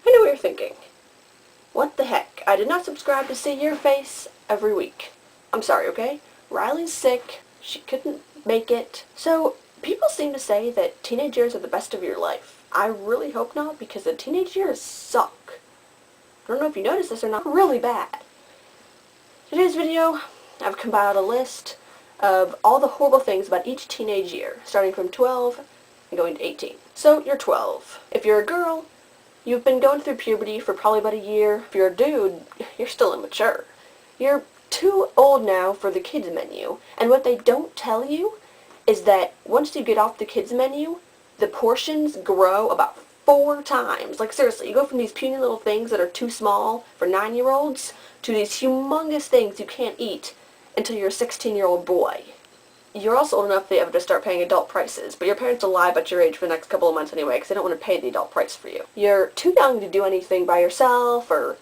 I know what you're thinking. What the heck? I did not subscribe to see your face every week. I'm sorry, okay? Riley's sick. She couldn't make it. So, people seem to say that teenage years are the best of your life. I really hope not, because the teenage years suck. I don't know if you noticed this or not. Really bad. Today's video, I've compiled a list of all the horrible things about each teenage year, starting from 12 and going to 18. So, you're 12. If you're a girl, you've been going through puberty for probably about a year. If you're a dude, you're still immature. You're too old now for the kids menu, and what they don't tell you is that once you get off the kids menu, the portions grow about 4 times. Like seriously, you go from these puny little things that are too small for 9-year-olds to these humongous things you can't eat until you're a 16-year-old boy. You're also old enough to start paying adult prices, but your parents will lie about your age for the next couple of months anyway because they don't want to pay the adult price for you. You're too young to do anything by yourself or,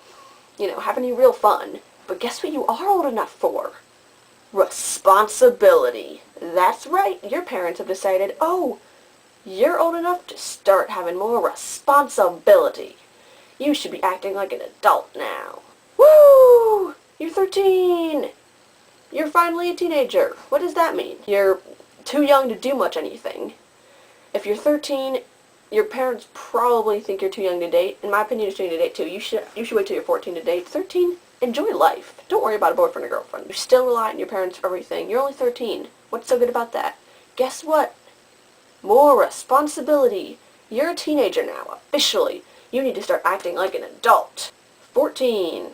have any real fun. But guess what you are old enough for? Responsibility. That's right, your parents have decided, oh, you're old enough to start having more responsibility. You should be acting like an adult now. Woo! You're 13! You're finally a teenager. What does that mean? You're too young to do much anything. If you're 13, your parents probably think you're too young to date. In my opinion, you're too young to date too. You should wait till you're 14 to date. 13, enjoy life. Don't worry about a boyfriend or girlfriend. You still rely on your parents for everything. You're only 13. What's so good about that? Guess what? More responsibility. You're a teenager now, officially. You need to start acting like an adult. 14.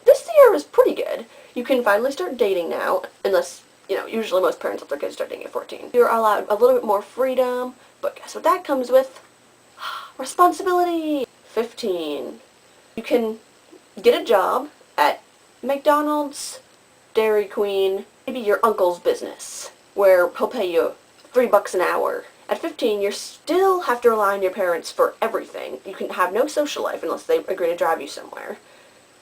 This year is pretty good. You can finally start dating now, unless, usually most parents let their kids start dating at 14. You're allowed a little bit more freedom, but guess what that comes with? Responsibility. 15. You can get a job at McDonald's, Dairy Queen, maybe your uncle's business, where he'll pay you $3 an hour. At 15, you still have to rely on your parents for everything. You can have no social life unless they agree to drive you somewhere.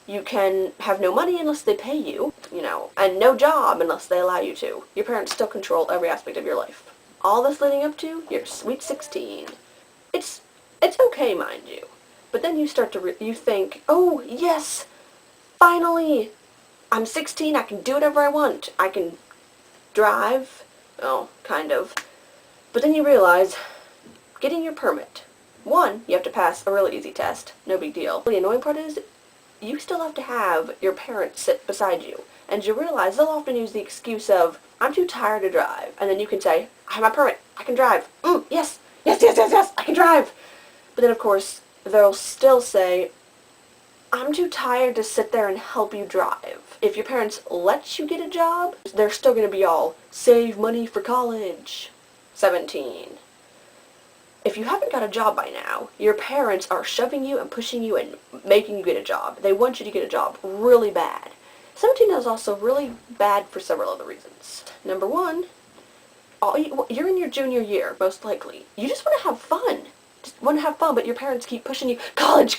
You can have no money unless they pay you, and no job unless they allow you to. Your parents still control every aspect of your life. All this leading up to your sweet 16. It's okay, mind you. But then you start to, you think, oh, yes, finally, I'm 16, I can do whatever I want. I can drive, well, kind of. But then you realize, getting your permit. 1, you have to pass a really easy test, no big deal. The annoying part is, you still have to have your parents sit beside you. And you realize they'll often use the excuse of, I'm too tired to drive. And then you can say, I have my permit, I can drive. Yes, I can drive. But then of course, they'll still say, I'm too tired to sit there and help you drive. If your parents let you get a job, they're still going to be all, save money for college. 17. If you haven't got a job by now, your parents are shoving you and pushing you and making you get a job. They want you to get a job really bad. 17 is also really bad for several other reasons. Number 1, you're in your junior year, most likely. You just want to have fun. But your parents keep pushing you, college.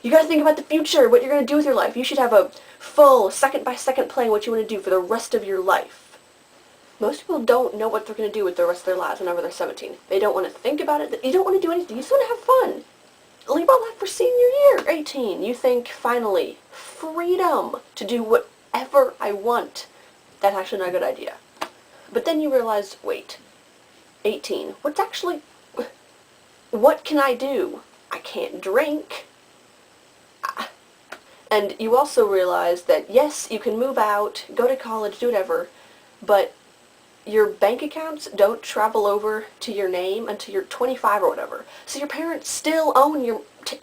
You gotta think about the future, what you're gonna do with your life. You should have a full, second-by-second plan what you want to do for the rest of your life. Most people don't know what they're going to do with the rest of their lives whenever they're 17. They don't want to think about it. You don't want to do anything. You just want to have fun. Leave all that for senior year. 18. You think, finally, freedom to do whatever I want. That's actually not a good idea. But then you realize, wait, 18. What can I do? I can't drink. And you also realize that, yes, you can move out, go to college, do whatever, but your bank accounts don't travel over to your name until you're 25 or whatever. So your parents still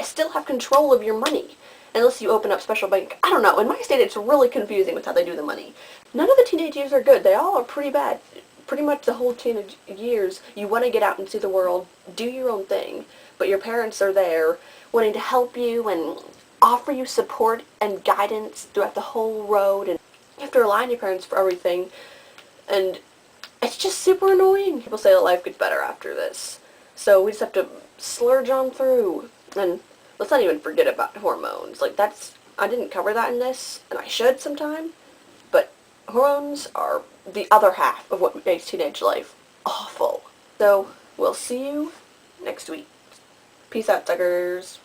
still have control of your money. Unless you open up special bank. I don't know. In my state, it's really confusing with how they do the money. None of the teenage years are good. They all are pretty bad. Pretty much the whole teenage years, you want to get out and see the world, do your own thing, but your parents are there wanting to help you and offer you support and guidance throughout the whole road, and you have to rely on your parents for everything, and it's just super annoying. People say that life gets better after this. So we just have to slurge on through. And let's not even forget about hormones. I didn't cover that in this, and I should sometime. But hormones are the other half of what makes teenage life awful. So we'll see you next week. Peace out, suckers.